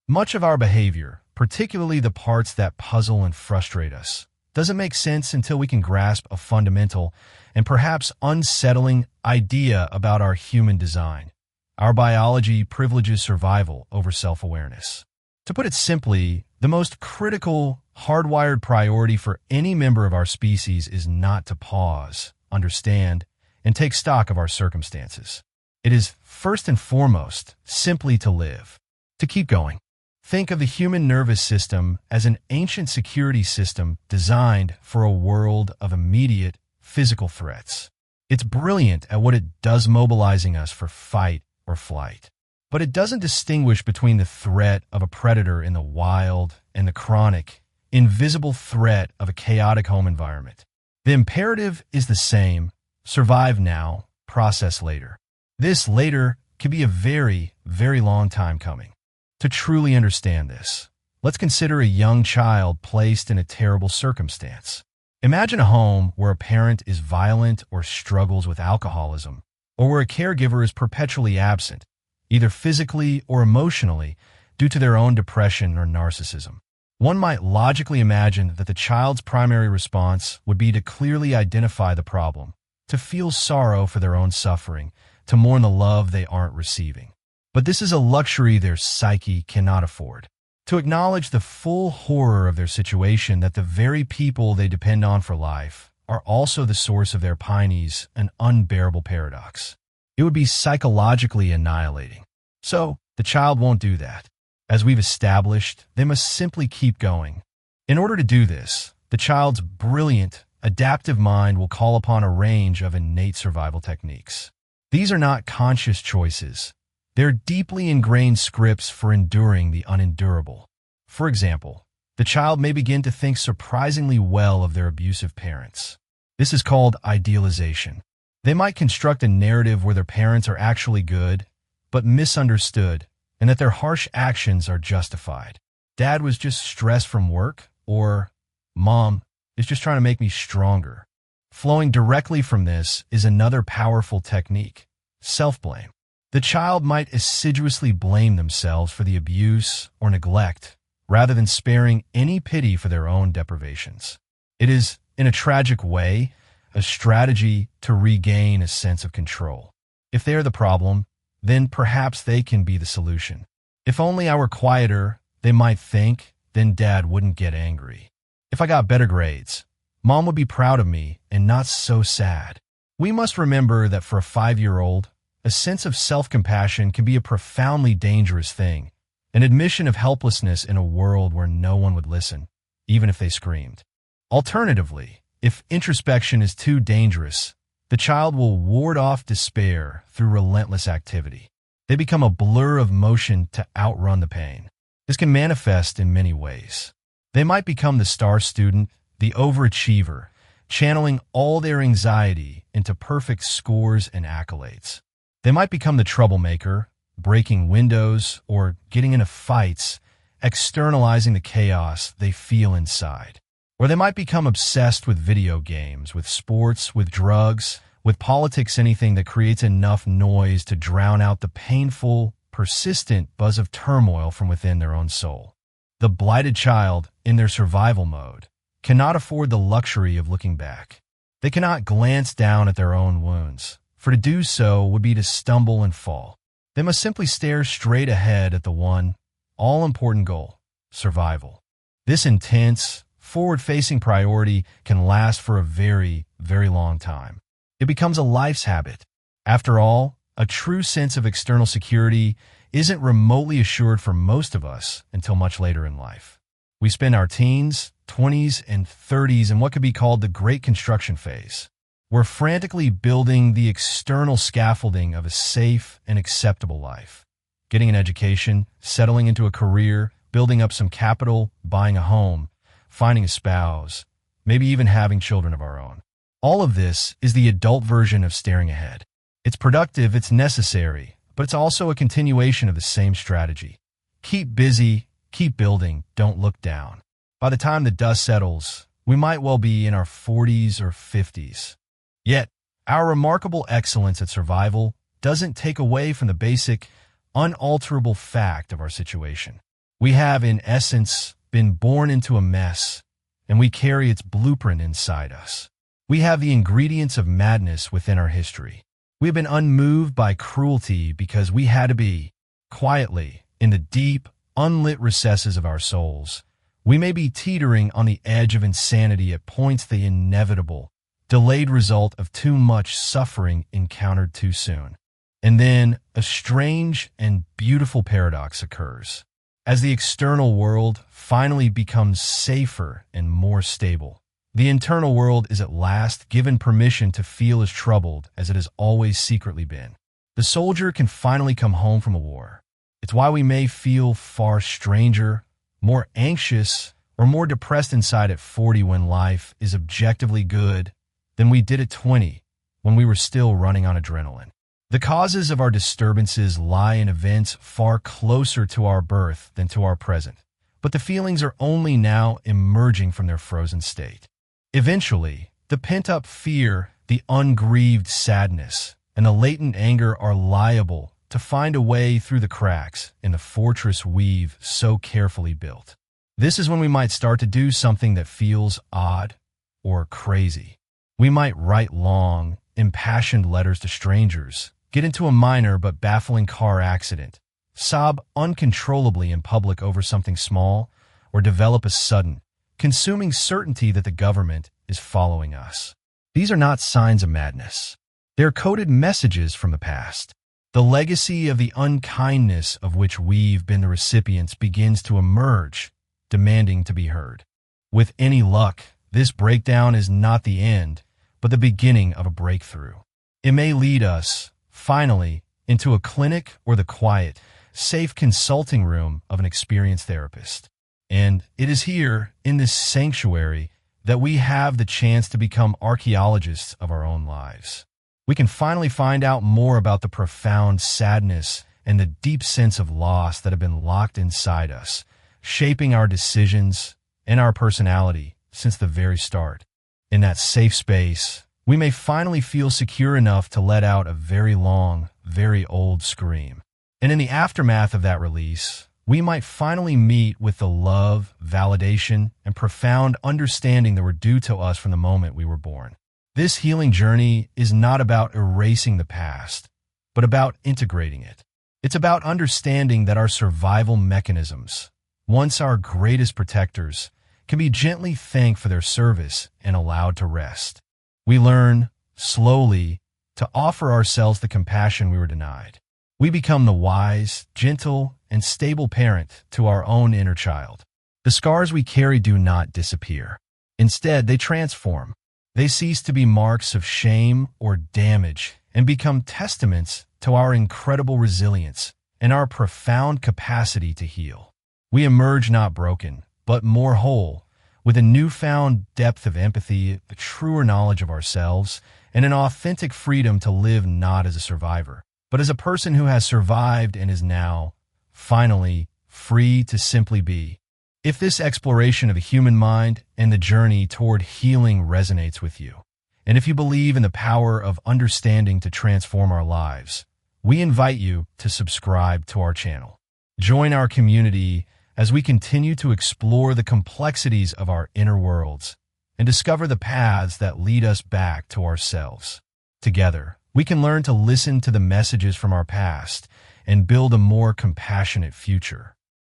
Much of our behavior, particularly the parts that puzzle and frustrate us, doesn't make sense until we can grasp a fundamental and perhaps unsettling idea about our human design. Our biology privileges survival over self-awareness. To put it simply, the most critical, hardwired priority for any member of our species is not to pause, understand, and take stock of our circumstances. It is, first and foremost, simply to live, to keep going. Think of the human nervous system as an ancient security system designed for a world of immediate physical threats. It's brilliant at what it does, mobilizing us for fight or flight. But it doesn't distinguish between the threat of a predator in the wild and the chronic, invisible threat of a chaotic home environment. The imperative is the same: survive now, process later. This later can be a very, very long time coming. To truly understand this, let's consider a young child placed in a terrible circumstance. Imagine a home where a parent is violent or struggles with alcoholism, or where a caregiver is perpetually absent, either physically or emotionally, due to their own depression or narcissism. One might logically imagine that the child's primary response would be to clearly identify the problem, to feel sorrow for their own suffering, to mourn the love they aren't receiving. But this is a luxury their psyche cannot afford. To acknowledge the full horror of their situation, that the very people they depend on for life are also the source of their pinies, an unbearable paradox. It would be psychologically annihilating. So, the child won't do that. As we've established, they must simply keep going. In order to do this, the child's brilliant, adaptive mind will call upon a range of innate survival techniques. These are not conscious choices. They're deeply ingrained scripts for enduring the unendurable. For example, the child may begin to think surprisingly well of their abusive parents. This is called idealization. They might construct a narrative where their parents are actually good, but misunderstood, and that their harsh actions are justified. Dad was just stressed from work, or Mom is just trying to make me stronger. Flowing directly from this is another powerful technique: self-blame. The child might assiduously blame themselves for the abuse or neglect, rather than sparing any pity for their own deprivations. It is, in a tragic way, a strategy to regain a sense of control. If they are the problem, then perhaps they can be the solution. If only I were quieter, they might think, then Dad wouldn't get angry. If I got better grades, Mom would be proud of me and not so sad. We must remember that for a 5-year-old, a sense of self-compassion can be a profoundly dangerous thing, an admission of helplessness in a world where no one would listen, even if they screamed. Alternatively, if introspection is too dangerous, the child will ward off despair through relentless activity. They become a blur of motion to outrun the pain. This can manifest in many ways. They might become the star student, the overachiever, channeling all their anxiety into perfect scores and accolades. They might become the troublemaker, breaking windows or getting into fights, externalizing the chaos they feel inside. Or they might become obsessed with video games, with sports, with drugs, with politics, anything that creates enough noise to drown out the painful, persistent buzz of turmoil from within their own soul. The blighted child, in their survival mode, cannot afford the luxury of looking back. They cannot glance down at their own wounds, for to do so would be to stumble and fall. They must simply stare straight ahead at the one, all-important goal: survival. This intense, forward-facing priority can last for a very, very long time. It becomes a life's habit. After all, a true sense of external security isn't remotely assured for most of us until much later in life. We spend our teens, 20s, and 30s in what could be called the Great Construction phase. We're frantically building the external scaffolding of a safe and acceptable life. Getting an education, settling into a career, building up some capital, buying a home, finding a spouse, maybe even having children of our own. All of this is the adult version of staring ahead. It's productive, it's necessary, but it's also a continuation of the same strategy. Keep busy, keep building, don't look down. By the time the dust settles, we might well be in our 40s or 50s. Yet, our remarkable excellence at survival doesn't take away from the basic, unalterable fact of our situation. We have, in essence, been born into a mess, and we carry its blueprint inside us. We have the ingredients of madness within our history. We have been unmoved by cruelty because we had to be, quietly, in the deep, unlit recesses of our souls. We may be teetering on the edge of insanity at points, the inevitable, delayed result of too much suffering encountered too soon. And then a strange and beautiful paradox occurs. As the external world finally becomes safer and more stable, the internal world is at last given permission to feel as troubled as it has always secretly been. The soldier can finally come home from a war. It's why we may feel far stranger, more anxious, or more depressed inside at 40 when life is objectively good than we did at 20 when we were still running on adrenaline. The causes of our disturbances lie in events far closer to our birth than to our present, but the feelings are only now emerging from their frozen state. Eventually, the pent-up fear, the ungrieved sadness, and the latent anger are liable to find a way through the cracks in the fortress we've so carefully built. This is when we might start to do something that feels odd or crazy. We might write long, impassioned letters to strangers, get into a minor but baffling car accident, sob uncontrollably in public over something small, or develop a sudden, consuming certainty that the government is following us. These are not signs of madness. They're coded messages from the past. The legacy of the unkindness of which we've been the recipients begins to emerge, demanding to be heard. With any luck, this breakdown is not the end, but the beginning of a breakthrough. It may lead us, finally, into a clinic or the quiet, safe consulting room of an experienced therapist. And it is here, in this sanctuary, that we have the chance to become archaeologists of our own lives. We can finally find out more about the profound sadness and the deep sense of loss that have been locked inside us, shaping our decisions and our personality since the very start. In that safe space, we may finally feel secure enough to let out a very long, very old scream. And in the aftermath of that release, we might finally meet with the love, validation, and profound understanding that were due to us from the moment we were born. This healing journey is not about erasing the past, but about integrating it. It's about understanding that our survival mechanisms, once our greatest protectors, can be gently thanked for their service and allowed to rest. We learn, slowly, to offer ourselves the compassion we were denied. We become the wise, gentle, and stable parent to our own inner child. The scars we carry do not disappear. Instead, they transform. They cease to be marks of shame or damage and become testaments to our incredible resilience and our profound capacity to heal. We emerge not broken, but more whole, with a newfound depth of empathy, a truer knowledge of ourselves, and an authentic freedom to live not as a survivor, but as a person who has survived and is now, finally, free to simply be. If this exploration of the human mind and the journey toward healing resonates with you, and if you believe in the power of understanding to transform our lives, we invite you to subscribe to our channel. Join our community as we continue to explore the complexities of our inner worlds and discover the paths that lead us back to ourselves. Together, we can learn to listen to the messages from our past and build a more compassionate future.